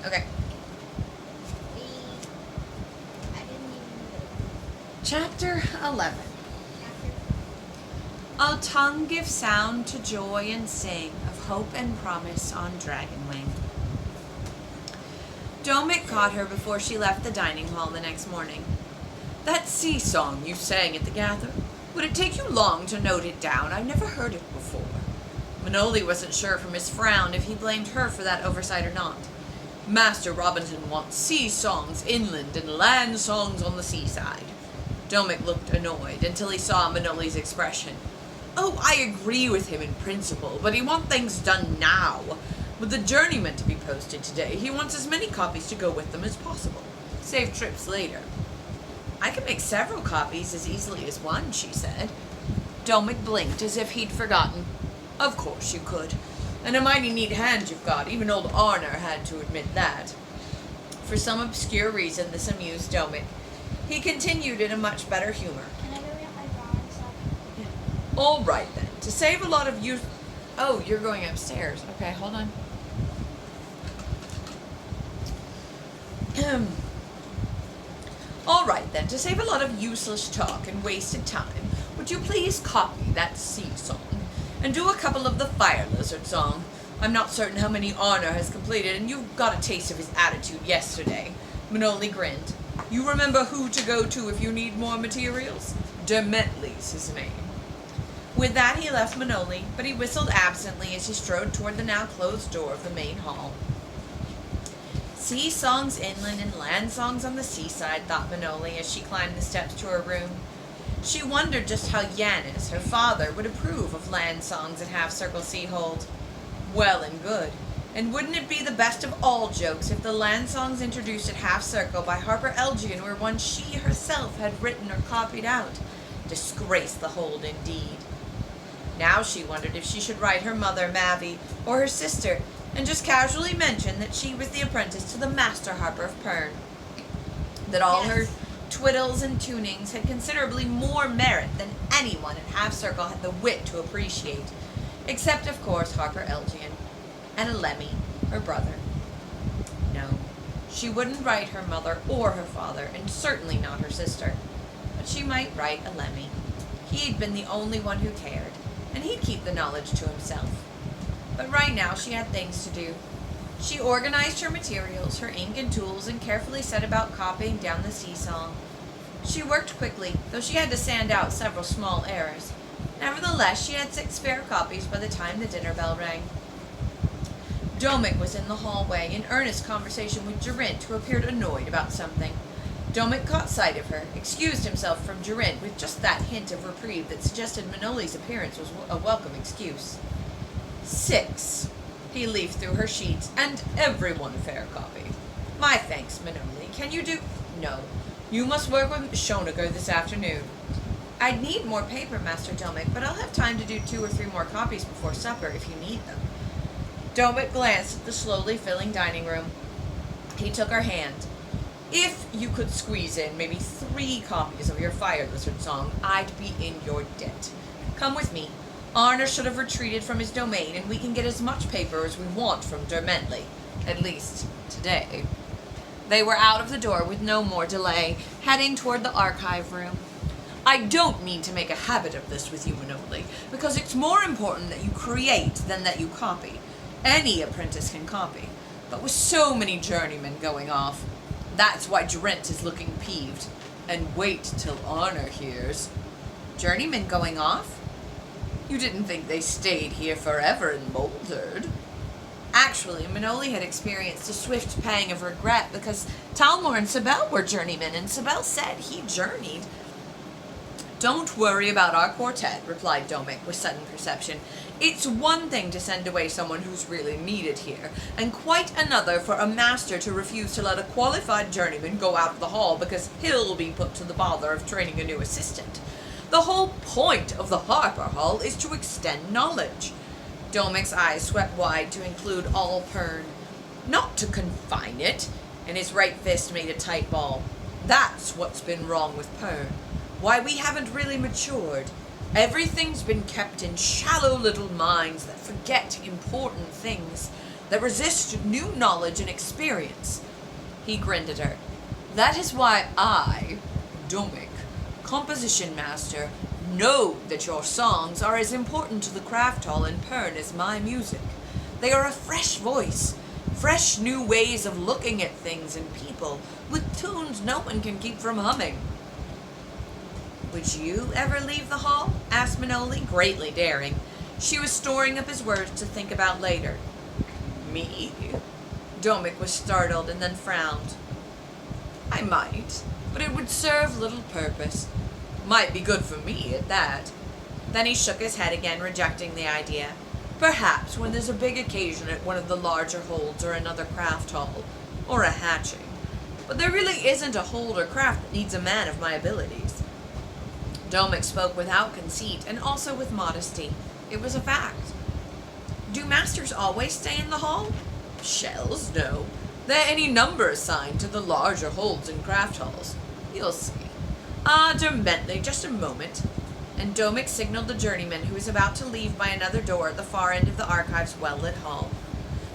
Okay. Chapter 11. A tongue gives sound to joy and sing of hope and promise on Dragonwing. Domik caught her before she left the dining hall the next morning. That sea song you sang at the gather, would it take you long to note it down? I've never heard it before. Manoli wasn't sure from his frown if he blamed her for that oversight or not. Master Robinson wants sea songs inland and land songs on the seaside. Domik looked annoyed until he saw Manoli's expression. Oh, I agree with him in principle, but he wants things done now. With the journeyman to be posted today, he wants as many copies to go with them as possible. Save trips later. I can make several copies as easily as one, she said. Domik blinked as if he'd forgotten. Of course you could. And a mighty neat hand you've got. Even old Arner had to admit that. For some obscure reason, this amused Domik. He continued in a much better humor. Can I go get my drawing stuff? All right, then. To save a lot of use... Oh, you're going upstairs. Okay, hold on. All right, then. To save a lot of useless talk and wasted time, would you please copy that sea song and do a couple of the Fire Lizard song? I'm not certain how many Arner has completed, and you got a taste of his attitude yesterday. Manoli grinned. You remember who to go to if you need more materials? Dermetli's his name. With that, he left Manoli, but he whistled absently as he strode toward the now closed door of the main hall. Sea songs inland and land songs on the seaside, thought Manoli as she climbed the steps to her room. She wondered just how Yanis, her father, would approve of land songs at Half Circle Seahold. Well and good. And wouldn't it be the best of all jokes if the land songs introduced at Half Circle by Harper Elgin were ones she herself had written or copied out? Disgrace the hold, indeed. Now she wondered if she should write her mother, Mavi, or her sister, and just casually mention that she was the apprentice to the Master Harper of Pern. That all her twiddles and tunings had considerably more merit than anyone at Half Circle had the wit to appreciate, except, of course, Harper Elgin. And Alemi, her brother. No, she wouldn't write her mother or her father, and certainly not her sister. But she might write Alemi. He'd been the only one who cared, and he'd keep the knowledge to himself. But right now she had things to do. She organized her materials, her ink and tools, and carefully set about copying down the sea song. She worked quickly, though she had to sand out several small errors. Nevertheless, she had 6 spare copies by the time the dinner bell rang. Domik was in the hallway in earnest conversation with Geraint, who appeared annoyed about something. Domik caught sight of her, excused himself from Geraint with just that hint of reprieve that suggested Manoli's appearance was a welcome excuse. 6. He leafed through her sheets, and everyone fair copy. My thanks, Manoli. Can you do... No. You must work with Shonager this afternoon. I'd need more paper, Master Domik, but I'll have time to do 2 or 3 more copies before supper if you need them. Domik glanced at the slowly filling dining room. He took her hand. If you could squeeze in maybe 3 copies of your Fire Lizard song, I'd be in your debt. Come with me. Arner should have retreated from his domain, and we can get as much paper as we want from Dermetli. At least, today. They were out of the door with no more delay, heading toward the archive room. I don't mean to make a habit of this with you, Manoli, because it's more important that you create than that you copy. Any apprentice can copy, but with so many journeymen going off, that's why Geraint is looking peeved. And wait till Arner hears. Journeymen going off? You didn't think they stayed here forever and moldered? Actually, Manoli had experienced a swift pang of regret because Talmor and Sibel were journeymen, and Sibel said he journeyed. Don't worry about our quartet, replied Domik with sudden perception. It's one thing to send away someone who's really needed here, and quite another for a master to refuse to let a qualified journeyman go out of the hall because he'll be put to the bother of training a new assistant. The whole point of the Harper Hall is to extend knowledge. Domik's eyes swept wide to include all Pern, not to confine it, and his right fist made a tight ball. That's what's been wrong with Pern. Why we haven't really matured. Everything's been kept in shallow little minds that forget important things. that resist new knowledge and experience. He grinned at her. That is why I, Domik, composition master, know that your songs are as important to the craft hall in Pern as my music. They are a fresh voice, fresh new ways of looking at things and people, with tunes no one can keep from humming. Would you ever leave the hall? Asked Manoli, greatly daring. She was storing up his words to think about later. Me? Domik was startled and then frowned. I might, but it would serve little purpose. Might be good for me at that. Then he shook his head again, rejecting the idea. Perhaps when there's a big occasion at one of the larger holds or another craft hall, or a hatching. But there really isn't a hold or craft that needs a man of my abilities. Domik spoke without conceit and also with modesty. It was a fact. Do masters always stay in the hall? Shells, no. There are any number assigned to the larger holds and craft halls. You'll see. Bentley, just a moment. And Domik signaled the journeyman, who was about to leave by another door at the far end of the archive's well-lit hall.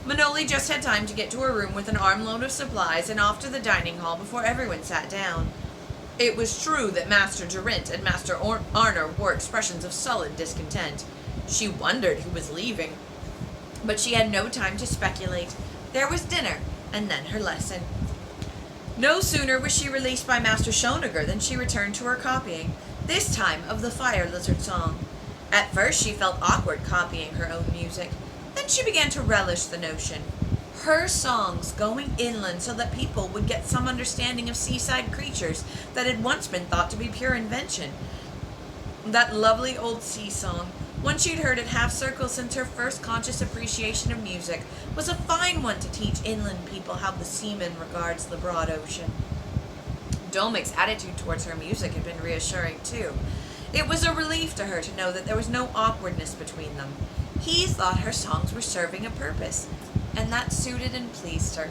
Manoli just had time to get to her room with an armload of supplies and off to the dining hall before everyone sat down. It was true that Master Durant and Master Arner wore expressions of sullen discontent. She wondered who was leaving, but she had no time to speculate. There was dinner, and then her lesson. No sooner was she released by Master Schoeniger than she returned to her copying, this time of the Fire Lizard song. At first she felt awkward copying her own music. Then she began to relish the notion. Her songs going inland so that people would get some understanding of seaside creatures that had once been thought to be pure invention. That lovely old sea song, one she'd heard at Half Circle since her first conscious appreciation of music, was a fine one to teach inland people how the seaman regards the broad ocean. Domik's attitude towards her music had been reassuring, too. It was a relief to her to know that there was no awkwardness between them. He thought her songs were serving a purpose, and that suited and pleased her.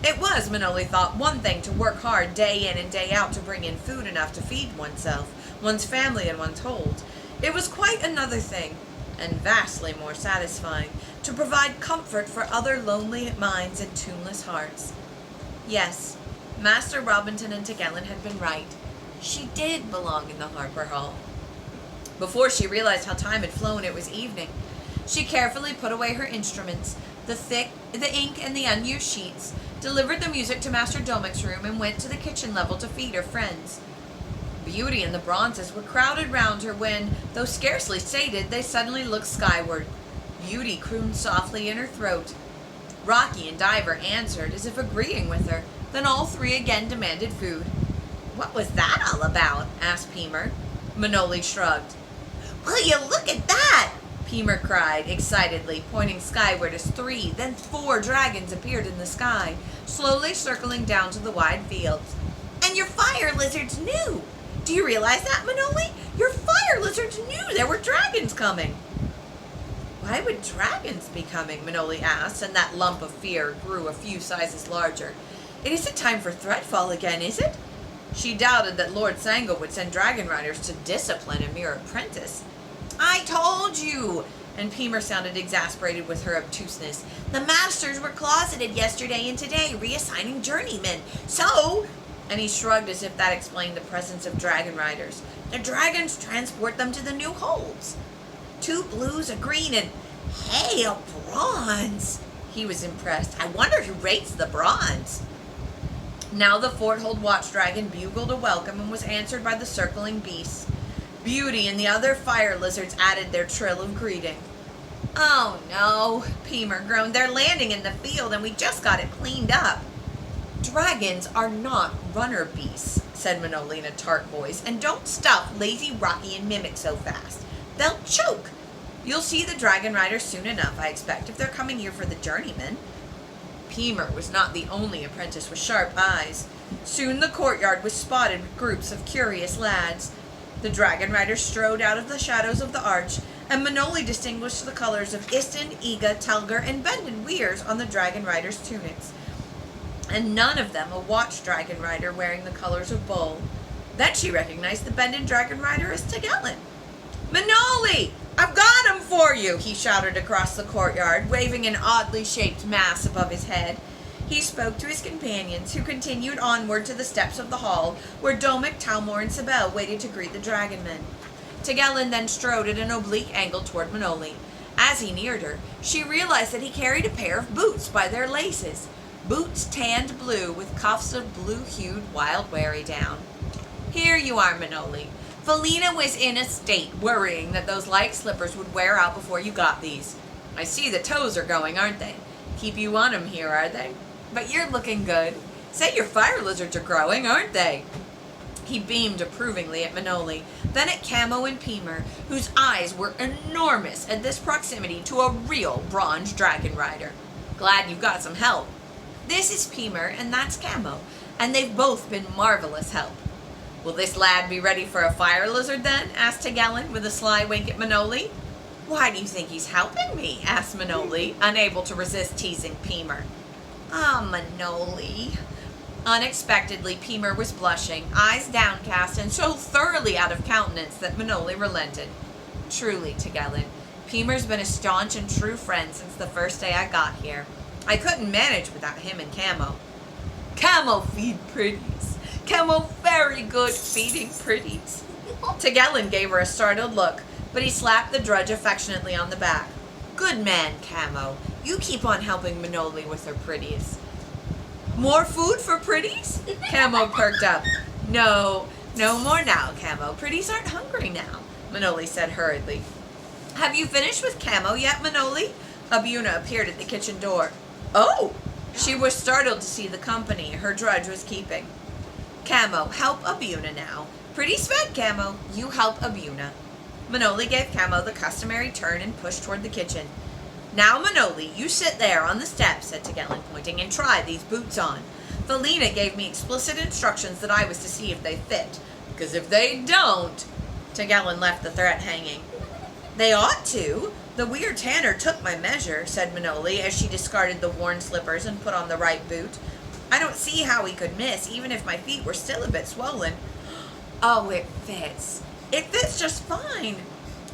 It was, Manoli thought, one thing to work hard day in and day out to bring in food enough to feed oneself, one's family, and one's hold. It was quite another thing, and vastly more satisfying, to provide comfort for other lonely minds and tuneless hearts. Yes, Master Robinson and Tegelen had been right. She did belong in the Harper Hall. Before she realized how time had flown, it was evening. She carefully put away her instruments, the ink and the unused sheets, delivered the music to Master Domik's room, and went to the kitchen level to feed her friends. Beauty and the Bronzes were crowded round her when, though scarcely sated, they suddenly looked skyward. Beauty crooned softly in her throat. Rocky and Diver answered, as if agreeing with her. Then all three again demanded food. What was that all about? Asked Peemer. Manoli shrugged. Will you look at that? Peemer cried excitedly, pointing skyward as 3, then 4 dragons appeared in the sky, slowly circling down to the wide fields. And your fire lizards knew! Do you realize that, Manoli? Your fire lizards knew there were dragons coming! Why would dragons be coming? Manoli asked, and that lump of fear grew a few sizes larger. It isn't time for Threadfall again, is it? She doubted that Lord Sango would send dragon riders to discipline a mere apprentice. I told you! And Peemer sounded exasperated with her obtuseness. The masters were closeted yesterday and today, reassigning journeymen. So... And he shrugged as if that explained the presence of dragon riders. The dragons transport them to the new holds. 2 blues, a green, and... Hey, a bronze! He was impressed. I wonder who rates the bronze. Now the Fort Hold Watch Dragon bugled a welcome and was answered by the circling beasts. Beauty and the other fire lizards added their trill of greeting. Oh no, Peemer groaned. They're landing in the field and we just got it cleaned up. Dragons are not runner beasts, said Manoli in a tart voice, and don't stuff Lazy, Rocky, and Mimic so fast. They'll choke. You'll see the dragon riders soon enough, I expect, if they're coming here for the journeymen. Peemer was not the only apprentice with sharp eyes. Soon the courtyard was spotted with groups of curious lads. The dragon riders strode out of the shadows of the arch, and Manoli distinguished the colors of Istin, Iga, Telger, and Bendon Weirs on the dragon riders' tunics, and none of them a watch dragon rider wearing the colors of Bull. Then she recognized the Bendon dragon rider as Tegelen. Manoli! I've got him for you, he shouted across the courtyard, waving an oddly shaped mass above his head. He spoke to his companions, who continued onward to the steps of the hall, where Domic, Talmor, and Sibel waited to greet the dragonmen. Tegelen then strode at an oblique angle toward Manoli. As he neared her, she realized that he carried a pair of boots by their laces. Boots tanned blue with cuffs of blue-hued wild wary down. Here you are, Manoli. Felina was in a state, worrying that those light slippers would wear out before you got these. I see the toes are going, aren't they? Keep you on 'em here, are they? But you're looking good. Say your fire lizards are growing, aren't they? He beamed approvingly at Manoli, then at Camo and Peemer, whose eyes were enormous at this proximity to a real bronze dragon rider. Glad you've got some help. This is Peemer, and that's Camo, and they've both been marvelous help. Will this lad be ready for a fire lizard then? Asked Tegelen with a sly wink at Manoli. Why do you think he's helping me? Asked Manoli, unable to resist teasing Peemer. Ah, Manoli. Unexpectedly, Peemer was blushing, eyes downcast, and so thoroughly out of countenance that Manoli relented. Truly, Tegelen, Peemer's been a staunch and true friend since the first day I got here. I couldn't manage without him and Camo. Camo feed pretties. Camo very good feeding pretties. Tegelen gave her a startled look, but he slapped the drudge affectionately on the back. Good man, Camo. You keep on helping Manoli with her pretties. More food for pretties? Camo perked up. No more now, Camo. Pretties aren't hungry now, Manoli said hurriedly. Have you finished with Camo yet, Manoli? Abuna appeared at the kitchen door. Oh! She was startled to see the company her drudge was keeping. Camo, help Abuna now. Pretty's fed, Camo. You help Abuna. Manoli gave Camo the customary turn and pushed toward the kitchen. Now, Manoli, you sit there on the steps, said Tegelen, pointing, and try these boots on. Felina gave me explicit instructions that I was to see if they fit. Because if they don't... Tegelen left the threat hanging. They ought to. The weird tanner took my measure, said Manoli, as she discarded the worn slippers and put on the right boot. I don't see how he could miss, even if my feet were still a bit swollen. Oh, it fits. It fits just fine.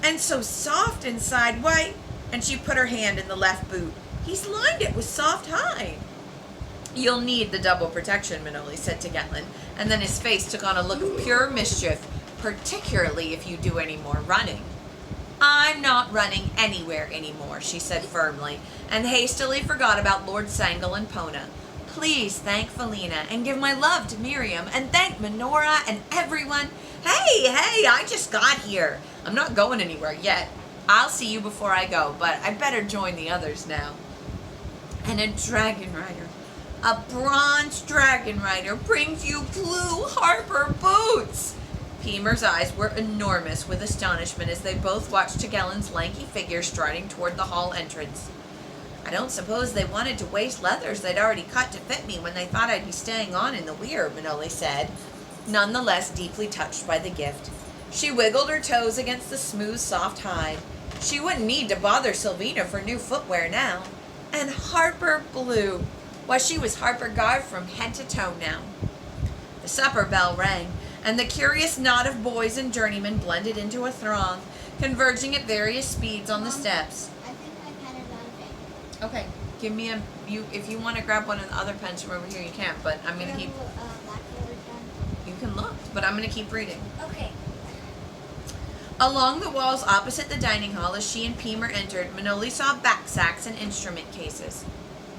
And so soft inside. Why... And she put her hand in the left boot. He's lined it with soft hide. You'll need the double protection, Manoli said to Tegelen, and then his face took on a look of pure mischief, particularly if you do any more running. I'm not running anywhere anymore, she said firmly, and hastily forgot about Lord Sangle and Pona. Please thank Felina, and give my love to Miriam, and thank Minora and everyone. Hey, I just got here. I'm not going anywhere yet. I'll see you before I go, but I better join the others now. And a dragon rider, a bronze dragon rider, brings you blue Harper boots. Peemer's eyes were enormous with astonishment as they both watched Tegelen's lanky figure striding toward the hall entrance. I don't suppose they wanted to waste leathers they'd already cut to fit me when they thought I'd be staying on in the weir, Manoli said, nonetheless deeply touched by the gift. She wiggled her toes against the smooth, soft hide. She wouldn't need to bother Sylvina for new footwear now. And Harper blue. Why, she was Harper Garv from head to toe now. The supper bell rang, and the curious knot of boys and journeymen blended into a throng, converging at various speeds on the steps. I think I kind of got a pen. Okay, give me if you want to grab one of the other pens from over here, you can, but I'm going to keep... You can look, but I'm going to keep reading. Okay. Along the walls opposite the dining hall, as she and Peemer entered, Manoli saw backsacks and instrument cases.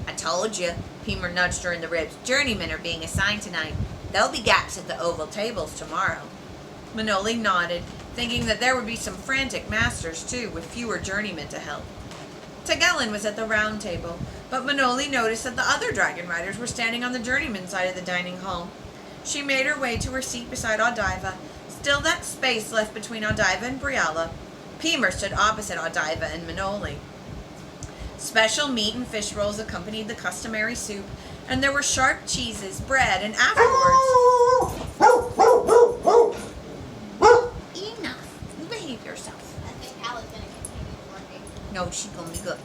I told you, Peemer nudged her in the ribs. Journeymen are being assigned tonight. There'll be gaps at the oval tables tomorrow. Manoli nodded, thinking that there would be some frantic masters, too, with fewer journeymen to help. Tegelen was at the round table, but Manoli noticed that the other dragon riders were standing on the journeyman side of the dining hall. She made her way to her seat beside Audiva. Still that space left between Audiva and Briala. Peemer stood opposite Audiva and Manoli. Special meat and fish rolls accompanied the customary soup, and there were sharp cheeses, bread, and afterwards... Enough. You behave yourself. I think Al is going to continue working. No, she's gonna be good.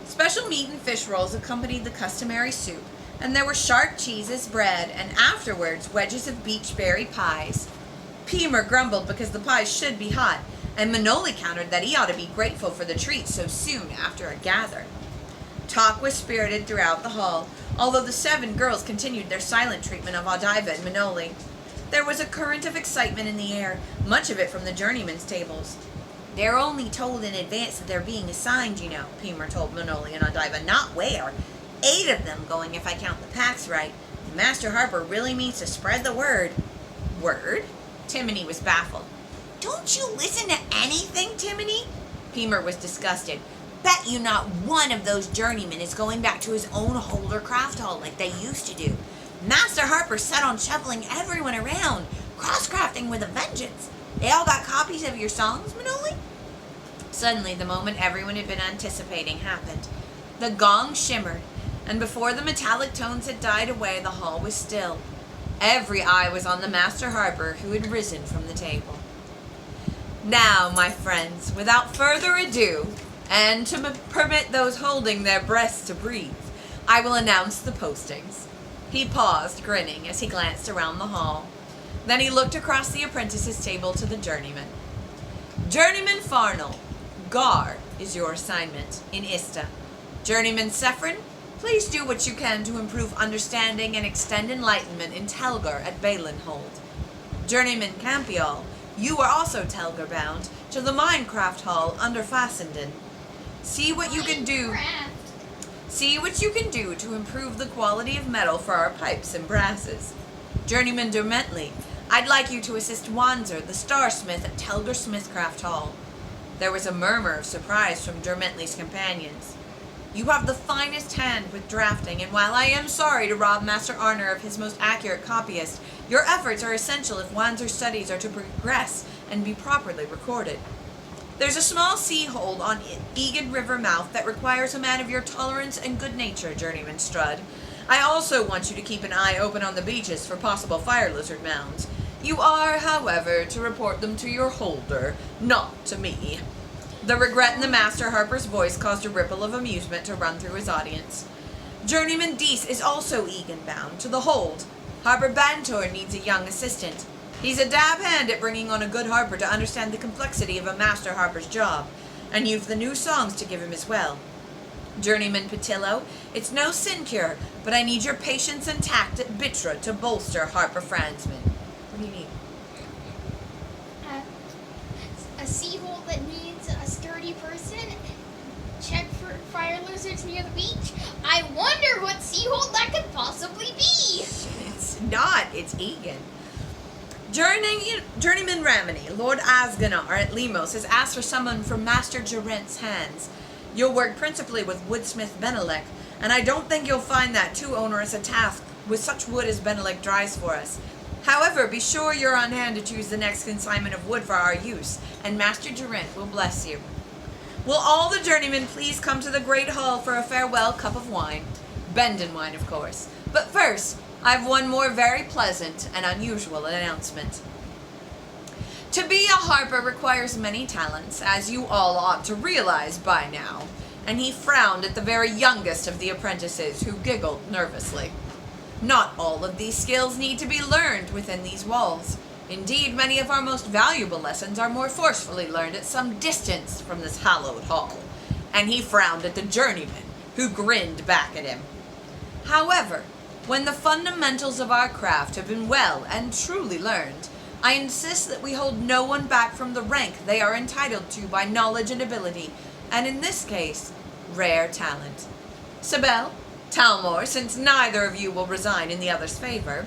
Special meat and fish rolls accompanied the customary soup, and there were sharp cheeses, bread, and afterwards wedges of beechberry pies. Pemer grumbled because the pies should be hot, and Manoli countered that he ought to be grateful for the treat so soon after a gather. Talk was spirited throughout the hall, although the 7 girls continued their silent treatment of Godiva and Manoli. There was a current of excitement in the air, much of it from the journeymen's tables. "They're only told in advance that they're being assigned, you know," Pemer told Manoli and Godiva, "not where. 8 of them going if I count the packs right. And Master Harper really means to spread the word." "Word?" Timony was baffled. "Don't you listen to anything, Timony?" Pemer was disgusted. "Bet you not one of those journeymen is going back to his own Holder craft hall like they used to do. Master Harper set on shuffling everyone around, cross-crafting with a vengeance. They all got copies of your songs, Manoli?" Suddenly, the moment everyone had been anticipating happened. The gong shimmered, and before the metallic tones had died away, the hall was still. Every eye was on the Master Harper, who had risen from the table. "Now, my friends, without further ado, and to permit those holding their breaths to breathe, I will announce the postings." He paused, grinning, as he glanced around the hall. Then he looked across the apprentices' table to the journeyman. "Journeyman Farnell, Gar is your assignment in Ista. Journeyman Sephron, please do what you can to improve understanding and extend enlightenment in Telgar at Balinhold. Journeyman Campiol, you are also Telgar bound to the Minecraft Hall under Fassenden. See what you can do to improve the quality of metal for our pipes and brasses. Journeyman Dermentley, I'd like you to assist Wanzer, the Starsmith at Telgar Smithcraft Hall." There was a murmur of surprise from Dermentley's companions. "You have the finest hand with drafting, and while I am sorry to rob Master Arner of his most accurate copyist, your efforts are essential if Wanzer's studies are to progress and be properly recorded. There's a small sea-hold on Egan River mouth that requires a man of your tolerance and good nature, Journeyman Strud. I also want you to keep an eye open on the beaches for possible fire lizard mounds. You are, however, to report them to your holder, not to me." The regret in the Master Harper's voice caused a ripple of amusement to run through his audience. "Journeyman Deese is also Egan-bound, to the hold. Harper Bantor needs a young assistant. He's a dab hand at bringing on a good Harper to understand the complexity of a Master Harper's job, and you've the new songs to give him as well. Journeyman Patillo, it's no sinecure, but I need your patience and tact at Bitra to bolster Harper Fransman." "What do you need?" A seahole that needs a sturdy person. Check for fire lizards near the beach. I wonder what seahole that could possibly be. It's not. It's Egan. Journeyman Ramini, Lord Asganar at Lemos, has asked for someone from Master Gerent's hands. You'll work principally with woodsmith Benelek, and I don't think you'll find that too onerous a task with such wood as Benelek dries for us. However, be sure you're on hand to choose the next consignment of wood for our use, and Master Gerent will bless you. Will all the journeymen please come to the great hall for a farewell cup of wine? Bendon wine, of course. But first, I've one more very pleasant and unusual announcement. To be a harper requires many talents, as you all ought to realize by now, and he frowned at the very youngest of the apprentices, who giggled nervously. Not all of these skills need to be learned within these walls. Indeed, many of our most valuable lessons are more forcefully learned at some distance from this hallowed hall, and he frowned at the journeyman, who grinned back at him. However, when the fundamentals of our craft have been well and truly learned, I insist that we hold no one back from the rank they are entitled to by knowledge and ability, and in this case, rare talent. Sibel, Talmor, since neither of you will resign in the other's favor.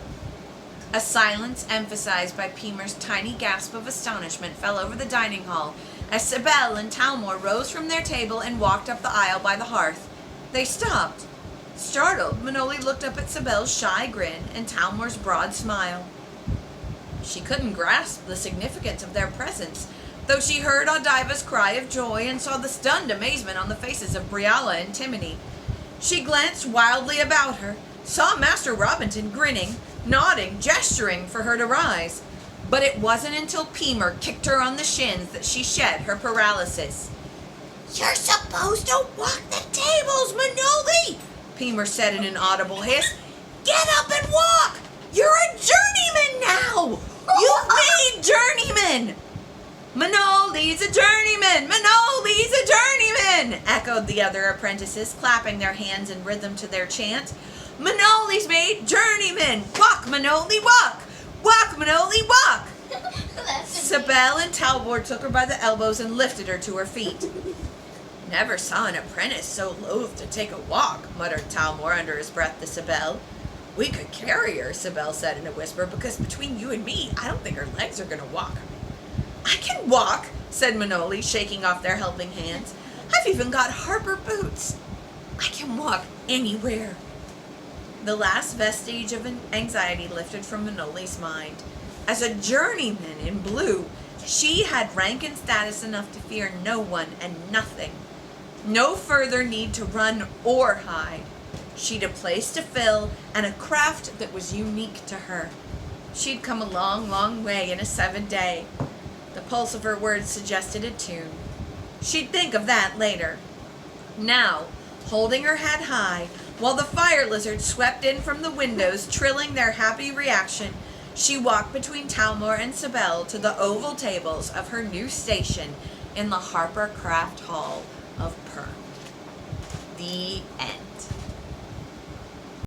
A silence emphasized by Pemer's tiny gasp of astonishment fell over the dining hall as Sibel and Talmor rose from their table and walked up the aisle by the hearth. They stopped. Startled, Manoli looked up at Sibel's shy grin and Talmor's broad smile. She couldn't grasp the significance of their presence, though she heard Godiva's cry of joy and saw the stunned amazement on the faces of Briala and Timony. She glanced wildly about her, saw Master Robinson grinning, nodding, gesturing for her to rise. But it wasn't until Pemer kicked her on the shins that she shed her paralysis. "You're supposed to walk the tables, Manoli!" Pemer said in an audible hiss. "Get up and walk! You're a journeyman now!" You've made journeyman! Manoli's a journeyman! Manoli's a journeyman! Echoed the other apprentices, clapping their hands in rhythm to their chant. Manoli's made journeyman! Walk, Manoli, walk! Walk, Manoli, walk! Sibel and Talbot took her by the elbows and lifted her to her feet. Never saw an apprentice so loath to take a walk, muttered Talmor under his breath to Sibel. We could carry her, Sibel said in a whisper, because between you and me, I don't think her legs are going to walk. I can walk, said Manoli, shaking off their helping hands. I've even got Harper boots. I can walk anywhere. The last vestige of anxiety lifted from Manoli's mind. As a journeyman in blue, she had rank and status enough to fear no one and nothing. No further need to run or hide. She'd a place to fill and a craft that was unique to her. She'd come a long, long way in a 7-day. The pulse of her words suggested a tune. She'd think of that later. Now, holding her head high, while the fire lizards swept in from the windows, trilling their happy reaction, she walked between Talmor and Sibel to the oval tables of her new station in the Harper Craft Hall of Perm. The end.